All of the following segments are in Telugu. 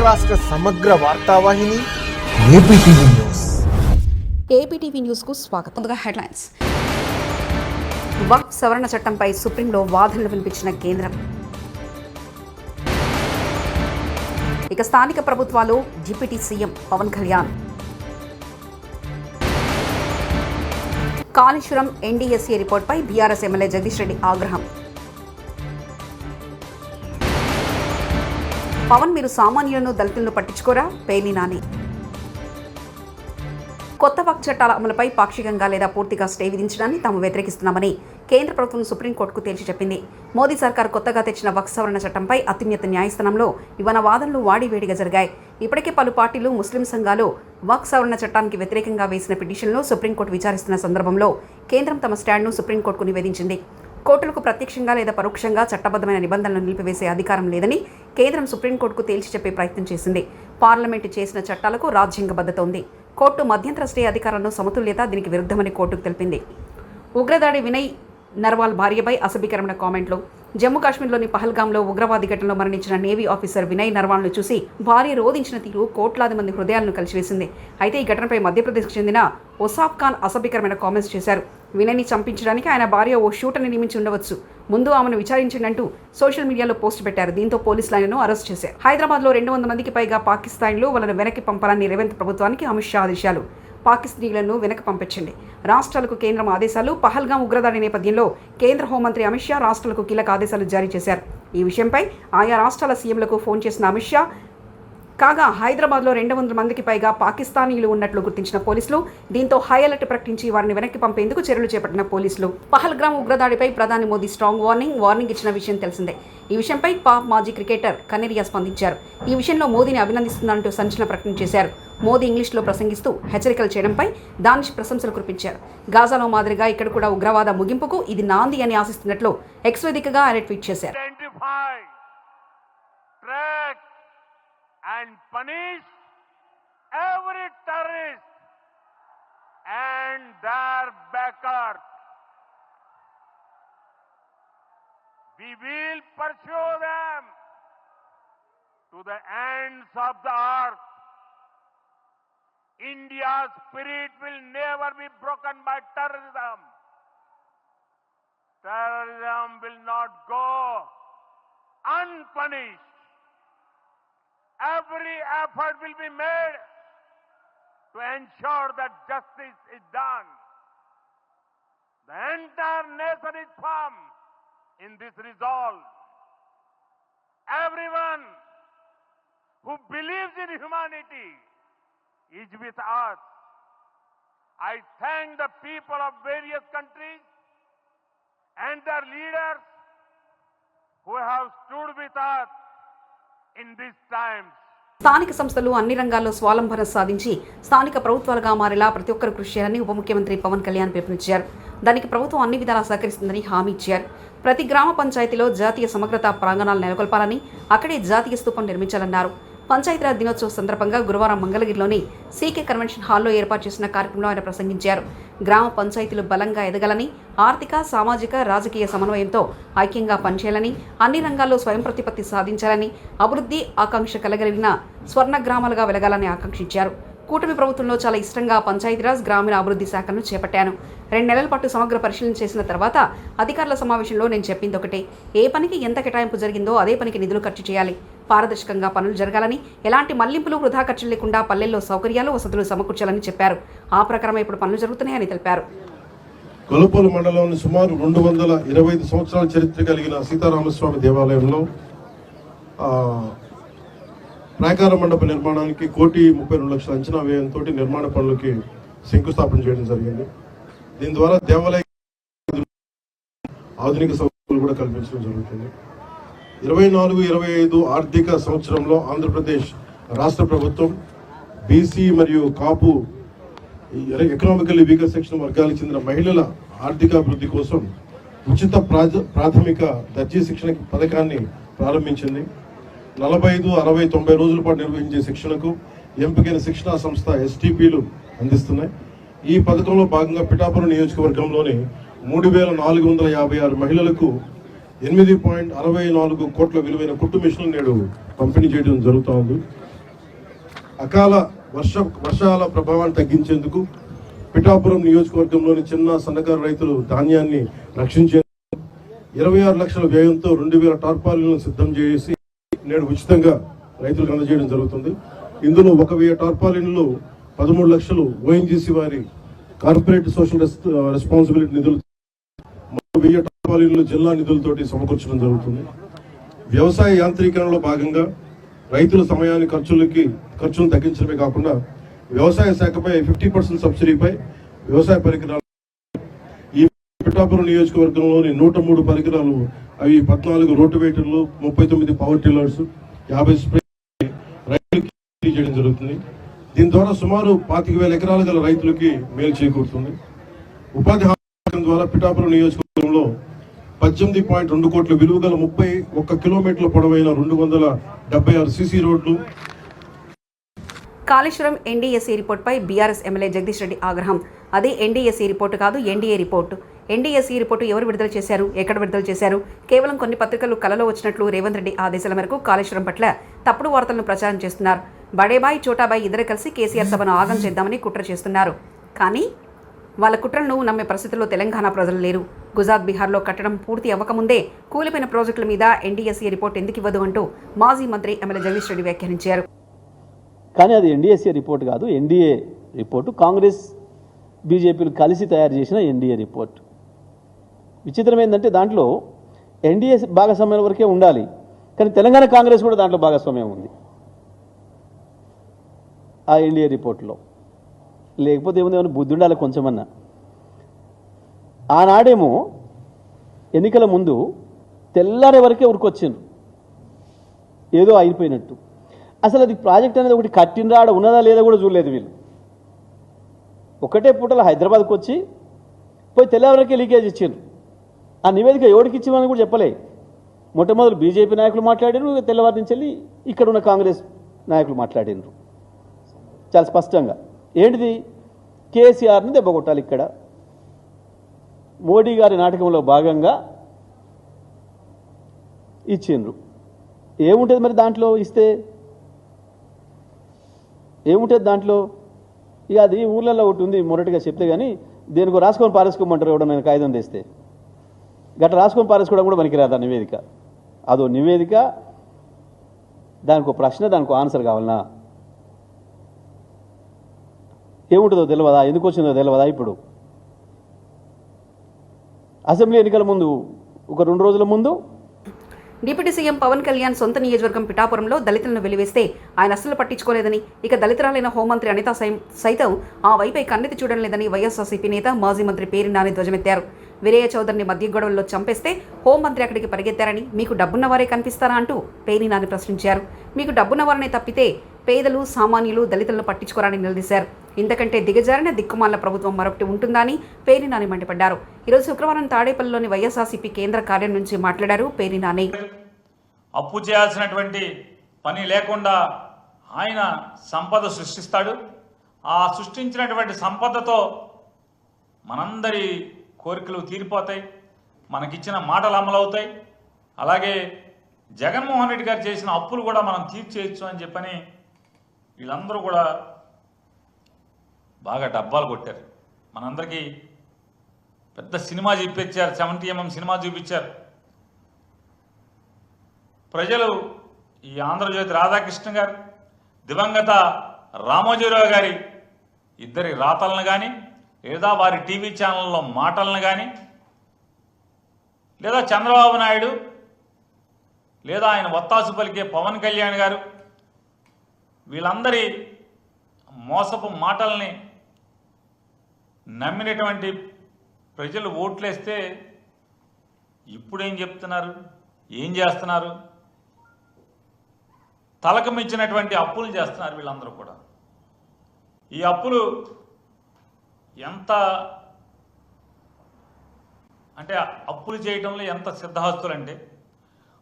రాష్ట్ర సమగ్ర వార్తావాహిని ఏపీటీవీ న్యూస్. ఏపీటీవీ న్యూస్కు స్వాగతం. ముందుగా హెడ్లైన్స్. వక్ఫ్ సవరణ చట్టంపై సుప్రీంలో వాదనలు వినిపించిన కేంద్రం. ఇక స్థానిక ప్రభుత్వాలు deputy CM Pawan Kalyan. Kaleshwaram NDSA రిపోర్టుపై బీఆర్ఎస్ ఎమ్మెల్యే జగదీష్ రెడ్డి ఆగ్రహం. పవన్ మీరు సామాన్యులను దళితులను పట్టించుకోరా? పేర్ని నాని. కొత్త వక్ఫ్ చట్టాల అమలుపై పాక్షికంగా లేదా పూర్తిగా స్టే విధించడాన్ని తాము వ్యతిరేకిస్తున్నామని కేంద్ర ప్రభుత్వం సుప్రీంకోర్టుకు తేల్చి చెప్పింది. మోదీ సర్కార్ కొత్తగా తెచ్చిన వక్ఫ్ సవరణ చట్టంపై అత్యున్నత న్యాయస్థానంలో ఇవాళ వాదనలు వాడివేడిగా జరిగాయి. ఇప్పటికే పలు పార్టీలు, ముస్లిం సంఘాలు వక్ఫ్ సవరణ చట్టానికి వ్యతిరేకంగా వేసిన పిటిషన్లు సుప్రీంకోర్టు విచారిస్తున్న సందర్భంలో కేంద్రం తమ స్టాండ్ను సుప్రీంకోర్టుకు నివేదించింది. కోర్టులకు ప్రత్యక్షంగా లేదా పరోక్షంగా చట్టబద్ధమైన నిబంధనలను నిలిపివేసే అధికారం లేదని కేంద్రం సుప్రీంకోర్టుకు తేల్చి చెప్పే ప్రయత్నం చేసింది. పార్లమెంటు చేసిన చట్టాలకు రాజ్యాంగబద్ధత ఉంది. కోర్టు మధ్యంతర స్టే అధికారాలను సమతుల్యత దీనికి విరుద్ధమని కోర్టుకు తెలిపింది. ఉగ్రదాడి వినయ్ నర్వాల్ భార్యపై అసభ్యకరమైన కామెంట్లు. జమ్మూ కాశ్మీర్లోని పహల్గాంలో ఉగ్రవాది ఘటనలో మరణించిన నేవీ ఆఫీసర్ వినయ్ నర్వాల్ను చూసి భార్య రోధించిన తీరు కోట్లాది మంది హృదయాలను కలిసివేసింది. అయితే ఈ ఘటనపై మధ్యప్రదేశ్కు చెందిన ఒసాఫ్ ఖాన్ అసభ్యకరమైన కామెంట్స్ చేశారు. వినయ్ని చంపించడానికి ఆయన భార్య ఓ షూటర్ని నియమించి ఉండవచ్చు, ముందు ఆమెను విచారించిందంటూ సోషల్ మీడియాలో పోస్ట్ పెట్టారు. దీంతో పోలీసులు ఆయనను అరెస్ట్ చేశారు. హైదరాబాద్లో 200 మందికి పైగా పాకిస్తాన్లు వాళ్ళను వెనక్కి పంపాలని రేవంత్ ప్రభుత్వానికి అమిత్ షా ఆదేశాలు. పాకిస్తానీలను వెనక్కి పంపించండి. రాష్ట్రాలకు కేంద్రం ఆదేశాలు. పహల్గాం ఉగ్రదాడి నేపథ్యంలో కేంద్ర హోంమంత్రి అమిత్ షా రాష్ట్రాలకు కీలక ఆదేశాలు జారీ చేశారు. ఈ విషయంపై ఆయా రాష్ట్రాల సీఎంలకు ఫోన్ చేసిన అమిత్ షా కాగా హైదరాబాద్లో 200 మందికి పైగా పాకిస్తానీలు ఉన్నట్లు గుర్తించిన పోలీసులు దీంతో హై అలర్ట్ ప్రకటించి వారిని వెనక్కి పంపేందుకు చర్యలు చేపట్టిన పోలీసులు. పహల్గాం ఉగ్రదాడిపై ప్రధాని మోదీ స్ట్రాంగ్ వార్నింగ్ ఇచ్చిన విషయం తెలిసిందే. ఈ విషయంపై పాక్ మాజీ క్రికెటర్ కనేరియా స్పందించారు. ఈ విషయంలో మోదీని అభినందిస్తున్నారంటూ సంచలన ప్రకటన చేశారు. మోదీ ఇంగ్లీష్లో ప్రసంగిస్తూ హెచ్చరికలు చేయడంపై దానిష్ ప్రశంసలు కురిపించారు. గాజాలో మాదిరిగా ఇక్కడ కూడా ఉగ్రవాద ముగింపుకు ఇది నాంది అని ఆశిస్తున్నట్లు ఎక్స్ వేదికగా ఆయన ట్వీట్ చేశారు. And punish every terrorist and their backers. We will pursue them to the ends of the earth. India's spirit will never be broken by terrorism. Terrorism will not go unpunished. Every effort will be made to ensure that justice is done. The entire nation is firm in this resolve. Everyone who believes in humanity is with us. I thank the people of various countries and their leaders who have stood with us in these times. స్థానిక సంస్థలు అన్ని రంగాల్లో స్వావలంబన సాధించి స్థానిక ప్రభుత్వాలుగా మారేలా ప్రతి ఒక్కరు కృషి చేయాలని ఉప ముఖ్యమంత్రి పవన్ కళ్యాణ్ పిలుపునిచ్చారు. దానికి ప్రభుత్వం అన్ని విధాలా సహకరిస్తుందని హామీ ఇచ్చారు. ప్రతి గ్రామ పంచాయతీలో జాతీయ సమగ్రత ప్రాంగణాలు నెలకొల్పాలని, అక్కడే జాతీయ స్తూపం నిర్మించాలన్నారు. పంచాయతీరాజ్ దినోత్సవం సందర్భంగా గురువారం మంగళగిరిలోని సీకే కన్వెన్షన్ హాల్లో ఏర్పాటు చేసిన కార్యక్రమంలో ఆయన ప్రసంగించారు. గ్రామ పంచాయతీలు బలంగా ఎదగాలని, ఆర్థిక, సామాజిక, రాజకీయ సమన్వయంతో ఐక్యంగా పనిచేయాలని, అన్ని రంగాల్లో స్వయం ప్రతిపత్తి సాధించాలని, అభివృద్ధి ఆకాంక్ష కలగలిగిన స్వర్ణ గ్రామాలుగా వెలగాలని ఆకాంక్షించారు. కూటమి ప్రభుత్వంలో చాలా ఇష్టంగా పంచాయతీరాజ్ గ్రామీణ అభివృద్ధి శాఖను చేపట్టాను. 2 నెలల పాటు సమగ్ర పరిశీలన చేసిన తర్వాత అధికారుల సమావేశంలో నేను చెప్పింది ఒకటే, ఏ పనికి ఎంత కేటాయింపు జరిగిందో అదే పనికి నిధులు ఖర్చు చేయాలి. పారదర్శకంగా పనులు జరగాలని, ఎలాంటి మళ్లింపులు, వృధా ఖర్చులు లేకుండా పల్లెల్లో సౌకర్యాలు, వసతులు సమకూర్చాలని చెప్పారు. ఆ ప్రకారం ఇప్పుడు పనులు జరుగుతున్నాయని తెలిపారు. కొలపూలు మండలంలోని సుమారు 225 సంవత్సరాల చరిత్ర కలిగిన సీతారామస్వామి దేవాలయంలో ప్రాకార మండప నిర్మాణానికి 1,32,00,000 అంచనా వ్యయంతో నిర్మాణ పనులకి శంకుస్థాపన చేయడం జరిగింది. దీని ద్వారా దేవాలయ ఆధునిక సౌకర్యాలు కూడా కల్పించడం జరుగుతుంది. 24-25 ఆర్థిక సంవత్సరంలో ఆంధ్రప్రదేశ్ రాష్ట్ర ప్రభుత్వం బీసీ మరియు కాపు ఎకనామికల్లీ వీకర్ సెక్షన్ వర్గాలకు చెందిన మహిళల ఆర్థికాభివృద్ధి కోసం ఉచిత ప్రాథమిక దర్జీ శిక్షణ పథకాన్ని ప్రారంభించింది. 45, 60, 90 రోజుల పాటు నిర్వహించే శిక్షణకు ఎంపికైన శిక్షణా సంస్థ ఎస్టీపీలు అందిస్తున్నాయి. ఈ పథకంలో భాగంగా పిఠాపురం నియోజకవర్గంలోని 3,456 మహిళలకు 8.64 కోట్ల విలువైన కుట్టు మిషన్లు నేడు పంపిణీ చేయడం జరుగుతూ ఉంది. అకాల వర్షాల ప్రభావాన్ని తగ్గించేందుకు పిఠాపురం నియోజకవర్గంలోని చిన్న సన్నకారు రైతులు ధాన్యాన్ని రక్షించేందుకు 26 లక్షల వ్యయంతో 2000 టార్పాలిన్లను సిద్ధం చేసి నేడు ఉచితంగా రైతులకు అందజేయడం జరుగుతుంది. ఇందులో 1000 టార్పాలిన్లు 13 లక్షలు ఓఎన్జీసీ వారి కార్పొరేట్ సోషల్ రెస్పాన్సిబిలిటీ నిధులు, 1000 టార్పాలిన్లు జిల్లా నిధులతోటి సమకూర్చడం జరుగుతుంది. వ్యవసాయ యాంత్రీకరణలో భాగంగా రైతుల సమయాన్ని ఖర్చులను తగ్గించడమే కాకుండా వ్యవసాయ శాఖపై 50% సబ్సిడీపై వ్యవసాయ పరికరాలు, ఈ పిఠాపురం నియోజకవర్గంలోని 103 పరికరాలు, అవి 14 రోటివేటర్లు, 39 పవర్ టిల్లర్స్, 50 స్ప్రే రైతులకి చేయడం జరుగుతుంది. దీని ద్వారా సుమారు 25,000 ఎకరాలు గల రైతులకి మేలు చేకూరుతుంది. ఉపాధి హామీ పథకం ద్వారా పిఠాపురం నియోజకవర్గంలో 18.2 కోట్ల విలువ గల 31 కిలోమీటర్ల పొడవైన 276 సీసీ రోడ్లు. కాళేశ్వరం ఎన్డీఎస్సీ రిపోర్టుపై బీఆర్ఎస్ ఎమ్మెల్యే జగదీష్ రెడ్డి ఆగ్రహం. అది ఎన్డీఎస్సీ రిపోర్టు కాదు, ఎన్డీఏ రిపోర్టు. ఎన్డీఎస్సీ రిపోర్టు ఎవరు విడుదల చేశారు, ఎక్కడ విడుదల చేశారు? కేవలం కొన్ని పత్రికలు కలలో వచ్చినట్లు రేవంత్ రెడ్డి ఆదేశాల మేరకు కాళేశ్వరం పట్ల తప్పుడు వార్తలను ప్రచారం చేస్తున్నారు. బడేబాయ్ చోటాబాయ్ ఇద్దరు కలిసి కేసీఆర్ సభను ఆగం చేద్దామని కుట్ర చేస్తున్నారు. కానీ వాళ్ళ కుట్రలను నమ్మే పరిస్థితుల్లో తెలంగాణ ప్రజలు లేరు. గుజరాత్, బీహార్లో కట్టడం పూర్తి అవ్వకముందే కూలిపోయిన ప్రాజెక్టుల మీద ఎన్డీఎస్సీ రిపోర్టు ఎందుకు ఇవ్వదు అంటూ మాజీ మంత్రి ఎమ్మెల్యే జగదీష్ రెడ్డి వ్యాఖ్యానించారు. కానీ అది ఎన్డీఎస్సీ రిపోర్ట్ కాదు, ఎన్డీఏ రిపోర్టు. కాంగ్రెస్ బీజేపీలు కలిసి తయారు చేసిన ఎన్డీఏ రిపోర్ట్. విచిత్రం ఏంటంటే దాంట్లో ఎన్డీఏ భాగస్వామ్యం వరకే ఉండాలి, కానీ తెలంగాణ కాంగ్రెస్ కూడా దాంట్లో భాగస్వామ్యం ఉంది ఆ ఎన్డీఏ రిపోర్ట్లో. లేకపోతే ఏమైనా బుద్ధి ఉండాలి కొంచెమన్నా. ఆనాడేమో ఎన్నికల ముందు తెల్లారే వరకే ఉరికొచ్చిండ్రు, ఏదో అయిపోయినట్టు. అసలు అది ప్రాజెక్ట్ అనేది ఒకటి కట్టినరా, ఆడ ఉన్నదా లేదా కూడా చూడలేదు వీళ్ళు. ఒకటే పూటలో హైదరాబాద్కి వచ్చి పోయి తెల్లవరకే లీకేజ్ ఇచ్చిండ్రు. ఆ నివేదిక ఎవరికి ఇచ్చిమని కూడా చెప్పలే. మొట్టమొదటి బీజేపీ నాయకులు మాట్లాడినారు, తెల్లవారి నుంచి వెళ్ళి ఇక్కడ ఉన్న కాంగ్రెస్ నాయకులు మాట్లాడినారు చాలా స్పష్టంగా. ఏంటిది? కేసీఆర్ని దెబ్బకొట్టాలి. ఇక్కడ మోడీ గారి నాటకంలో భాగంగా ఇచ్చిండ్రు. ఏముంటుంది మరి దాంట్లో? ఇస్తే ఏముంటుంది దాంట్లో? ఇక అది ఊళ్ళల్లో ఒకటి ఉంది, మొరటిగా చెప్తే కానీ దేనికో రాసుకొని పారేసుకోమంటారు ఎవడో. నేను కాగితం తెస్తే గట్ట రాసుకొని పారేసుకోవడం కూడా పనికిరాదు ఆ నివేదిక. అదో నివేదిక, దానికో ప్రశ్న, దానికో ఆన్సర్ కావాలన్నా? ఏముంటుందో తెలియదా? ఎందుకు వచ్చిందో తెలియదా? ఇప్పుడు అసెంబ్లీ ఎన్నికల ముందు ఒక 2 రోజుల ముందు డిప్యూటీ సీఎం పవన్ కళ్యాణ్ సొంత నియోజకవర్గం పిఠాపురంలో దళితులను వెలివేస్తే ఆయన అస్సలు పట్టించుకోలేదని, ఇక దళితురాలైన హోంమంత్రి అనిత సైతం ఆ వైపై కన్నెత్తి చూడడం లేదని వైఎస్ఆర్సీపీ నేత మాజీ మంత్రి పేర్ని నాని ధ్వజమెత్తారు. వీరయ్య చౌదరిని మధ్య గొడవల్లో చంపేస్తే హోంమంత్రి అక్కడికి పరిగెత్తారని, మీకు డబ్బున్న వారే కనిపిస్తారా అంటూ పేర్ని నాని ప్రశ్నించారు. మీకు డబ్బున్న వారనే తప్పితే పేదలు, సామాన్యులు, దళితులను పట్టించుకోరని నిలదీశారు. ఇంతకంటే దిగజారిన దిక్కుమాల ప్రభుత్వం మరొకటి ఉంటుందా అని పేర్ని నాని మండిపడ్డారు. ఈరోజు శుక్రవారం తాడేపల్లిలోని వైఎస్ఆర్సీపీ కేంద్ర కార్యం నుంచి మాట్లాడారు పేర్ని నాని. అప్పు చేయాల్సినటువంటి పని లేకుండా ఆయన సంపద సృష్టిస్తాడు. ఆ సృష్టించినటువంటి సంపదతో మనందరి కోరికలు తీరిపోతాయి, మనకిచ్చిన మాటలు అమలవుతాయి. అలాగే జగన్మోహన్ రెడ్డి గారు చేసిన అప్పులు కూడా మనం తీర్చేయచ్చు అని చెప్పని వీళ్ళందరూ కూడా బాగా డబ్బాలు కొట్టారు. మనందరికీ పెద్ద సినిమా చూపించారు, 70mm సినిమా చూపించారు. ప్రజలు ఈ ఆంధ్రజ్యోతి రాధాకృష్ణ గారు, దివంగత రామోజీరావు గారి ఇద్దరి రాతలను కానీ, లేదా వారి టీవీ ఛానల్లో మాటలను కానీ, లేదా చంద్రబాబు నాయుడు, లేదా ఆయన ఒత్తాసు పలికే పవన్ కళ్యాణ్ గారు, వీళ్ళందరి మోసపు మాటల్ని నమ్మినటువంటి ప్రజలు ఓట్లేస్తే ఇప్పుడేం చెప్తున్నారు, ఏం చేస్తున్నారు? తలకు మించినటువంటి అప్పులు చేస్తున్నారు వీళ్ళందరూ కూడా. ఈ అప్పులు ఎంత అంటే అప్పులు చేయటంలో ఎంత సిద్ధహస్తులంటే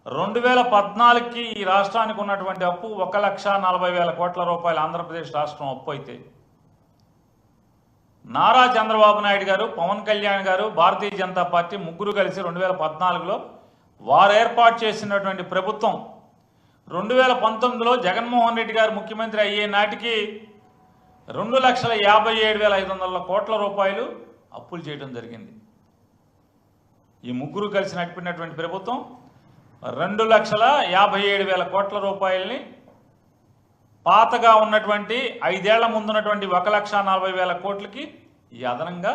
2014కి ఈ రాష్ట్రానికి ఉన్నటువంటి అప్పు 1,40,000 కోట్ల రూపాయలు ఆంధ్రప్రదేశ్ రాష్ట్రం అప్పు అయితే, నారా చంద్రబాబు నాయుడు గారు, పవన్ కళ్యాణ్ గారు, భారతీయ జనతా పార్టీ ముగ్గురు కలిసి 2014లో వారు ఏర్పాటు చేసినటువంటి ప్రభుత్వం 2019లో జగన్మోహన్ రెడ్డి గారు ముఖ్యమంత్రి అయ్యే నాటికి 2,57,500 కోట్ల రూపాయలు అప్పులు చేయడం జరిగింది. ఈ ముగ్గురు కలిసి నడిపినటువంటి ప్రభుత్వం 2,57,000 కోట్ల రూపాయలని పాతగా ఉన్నటువంటి 5 ఏళ్ల ముందున్నటువంటి 1,40,000 కోట్లకి ఈ అదనంగా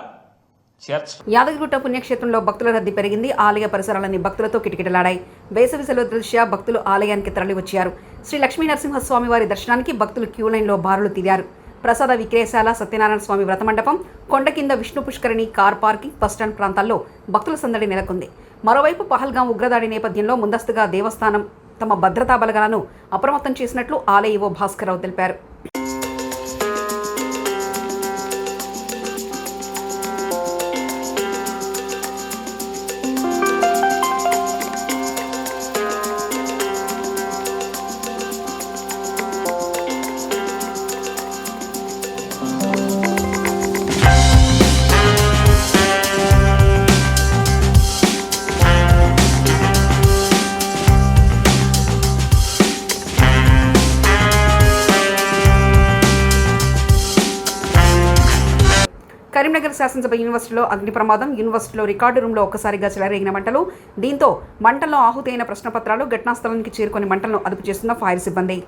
యాదగిరిగుట్ట పుణ్యక్షేత్రంలో భక్తుల రద్దీ పెరిగింది. ఆలయ పరిసరాలన్నీ భక్తులతో కిటకిటలాడాయి. వేసవి సెలవు దృష్ట్యా భక్తులు ఆలయానికి తరలివచ్చారు. శ్రీ లక్ష్మీ నరసింహస్వామి వారి దర్శనానికి భక్తులు క్యూ లైన్లో బారులు తీరారు. ప్రసాద విక్రయశాల, సత్యనారాయణ స్వామి వ్రతమండపం, కొండ కింద విష్ణు పుష్కరిణి, కార్ పార్కింగ్, బస్టాండ్ ప్రాంతాల్లో భక్తుల సందడి నెలకొంది. మరోవైపు పహల్గాం ఉగ్రదాడి నేపథ్యంలో ముందస్తుగా దేవస్థానం తమ భద్రతా బలగాలను అప్రమత్తం చేసినట్లు ఆలయ ఈవో భాస్కర్రావు తెలిపారు. కరీంనగర్ శాసనసభ యూనివర్సిటీలో అగ్ని ప్రమాదం. యూనివర్సిటీలో రికార్డు రూమ్లో ఒక్కసారిగా చెలరేగిన మంటలు. దీంతో మంటల్లో ఆహుతైన ప్రశ్నపత్రాలు. ఘటనా స్థలానికి చేరుకొని మంటలను అదుపు చేస్తున్న ఫైర్ సిబ్బంది.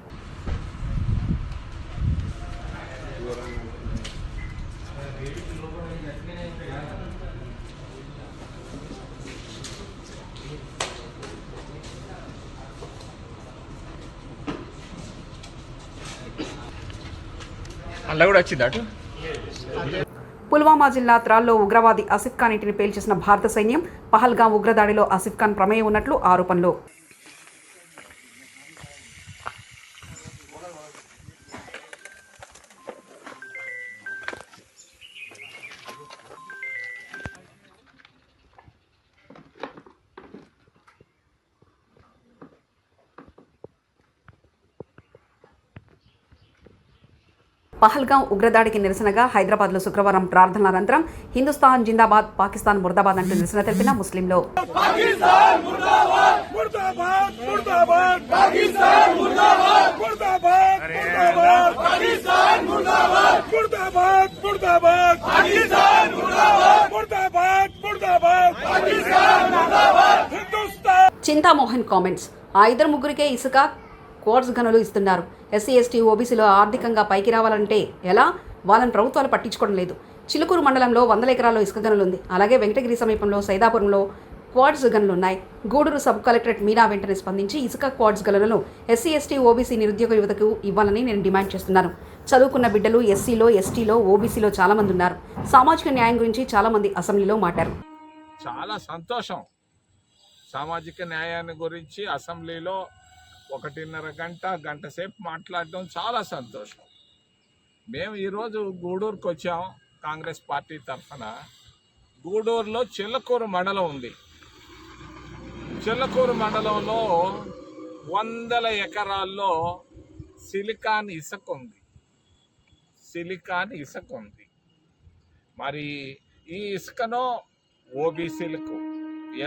అలా కూడా వచ్చింది అటు. పుల్వామా జిల్లా త్రాల్లో ఉగ్రవాది ఆసిఫ్ ఖాన్ ఇంటిని పేల్చేసిన భారత సైన్యం. పహల్గాం ఉగ్రదాడిలో ఆసిఫ్ ఖాన్ ప్రమేయం ఉన్నట్లు ఆరోపణలు. పహల్గాం ఉగ్రదాడికి నిరసనగా హైదరాబాద్లో శుక్రవారం ప్రార్థనల అనంతరం హిందుస్థాన్ జిందాబాద్, పాకిస్తాన్ ముర్దాబాద్ అంటూ నిరసన తెలిపిన ముస్లింలు. చింతామోహన్ కామెంట్స్. ఆ ఇద్దరు ముగ్గురికే ఇసుక, క్వార్ట్జ్ గనులు ఇస్తున్నారు. ఎస్సీ, ఎస్టీ, ఓబీసీలో ఆర్థికంగా పైకి రావాలంటే ఎలా? వాళ్ళని ప్రభుత్వాలు పట్టించుకోవడం లేదు. చిలుకూరు మండలంలో 100 ఎకరాల్లో ఇసుక గనులుంది. అలాగే వెంకటగిరి సమీపంలో సైదాపురంలో క్వార్ట్జ్ గనులున్నాయి. గూడూరు సబ్ కలెక్టరేట్ మీనా వెంటనే స్పందించి ఇసుక, క్వార్ట్జ్ గనులను ఎస్సీ, ఎస్టీ, ఓబీసీ నిరుద్యోగ యువతకు ఇవ్వాలని నేను డిమాండ్ చేస్తున్నాను. చదువుకున్న బిడ్డలు ఎస్సీలో, ఎస్టీలో, ఓబీసీలో చాలా మంది ఉన్నారు. సామాజిక న్యాయం గురించి చాలా మంది అసెంబ్లీలో మాట్లాడారు. చాలా సంతోషం. సామాజిక న్యాయాన్ని గురించి అసెంబ్లీలో 1.5 గంట సేపు మాట్లాడడం చాలా సంతోషం. మేము ఈరోజు గూడూరుకు వచ్చాం కాంగ్రెస్ పార్టీ తరఫున. గూడూరులో చిల్లకూరు మండలం ఉంది. చిల్లకూరు మండలంలో 100 ఎకరాల్లో సిలికాన్ ఇసుక ఉంది. మరి ఈ ఇసుకను ఓబీసీలకు,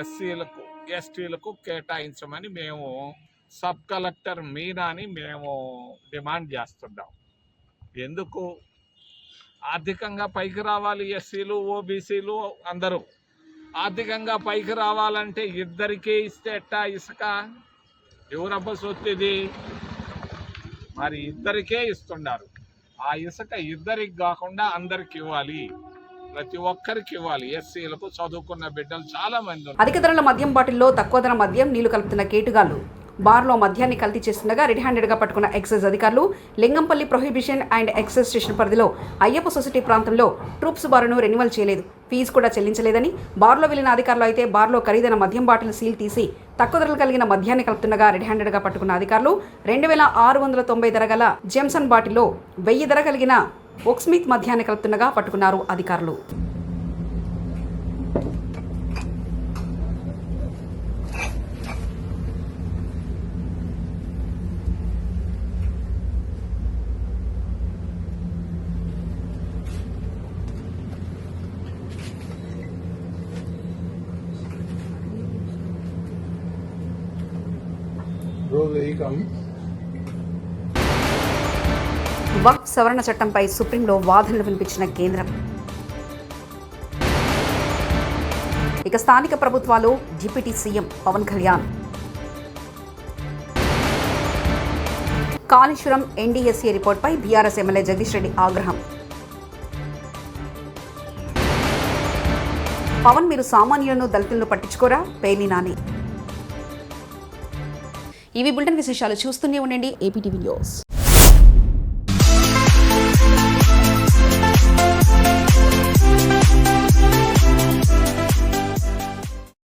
ఎస్సీలకు, ఎస్టీలకు కేటాయించమని మేము సబ్ కలెక్టర్ మీనాని మేము డిమాండ్ చేస్తున్నాం. ఎందుకు? ఆర్థికంగా పైకి రావాలి. ఎస్సీలు, ఓబీసీలు అందరూ ఆర్థికంగా పైకి రావాలంటే ఇద్దరికీ ఇస్తే ఎట్టా? ఇసుక ఎవరబ్బ సొత్తు ఇది? మరి ఇద్దరికే ఇస్తున్నారు. ఆ ఇసుక ఇద్దరికి కాకుండా అందరికి ఇవ్వాలి, ప్రతి ఒక్కరికి ఇవ్వాలి. ఎస్సీలకు, చదువుకున్న బిడ్డలు చాలా మంది ఉన్నారు. అధిక ధరల మద్యం బాటిల్లో తక్కువ ధర మద్యం, నీళ్లు కలుపుతున్న కేటుగాళ్లు. బార్లో మద్యాన్ని కల్తీ చేస్తుండగా రెడ్ హ్యాండెడ్గా పట్టుకున్న ఎక్సైజ్ అధికారులు. Lingampally prohibition and excise station పరిధిలో అయ్యప్ప సొసైటీ ప్రాంతంలో ట్రూప్స్ బారును రెన్యువల్ చేయలేదు, ఫీజు కూడా చెల్లించలేదని బార్లో వెళ్లిన అధికారులు అయితే బార్లో ఖరీదైన మద్యం బాటిల్ సీల్ తీసి తక్కువ ధరలు కలిగిన మద్యాన్ని కలుపుతుండగా రెడ్ హ్యాండెడ్గా పట్టుకున్న అధికారులు 2,690 ధర గల జెమ్సన్ బాటిల్లో 1000 ధర కలిగిన ఓక్స్మిత్ మద్యాన్ని కలుపుతుండగా పట్టుకున్నారు అధికారులు. వక్ఫ్ సవరణ చట్టంపై సుప్రీంలో వాదనలు వినిపించిన కేంద్రం. ఇక స్థానిక ప్రభుత్వాలు deputy CM Pawan Kalyan. Kaleshwaram NDSA రిపోర్ట్పై బీఆర్ఎస్ ఎమ్మెల్యే జగదీష్ రెడ్డి ఆగ్రహం. పవన్ మీరు సామాన్యులను దళితులను పట్టించుకోరా పేర్ని నాని. ఇవి బులెటిన్ విశేషాలు. చూస్తూనే ఉండండి ఏపీటీవీ న్యూస్.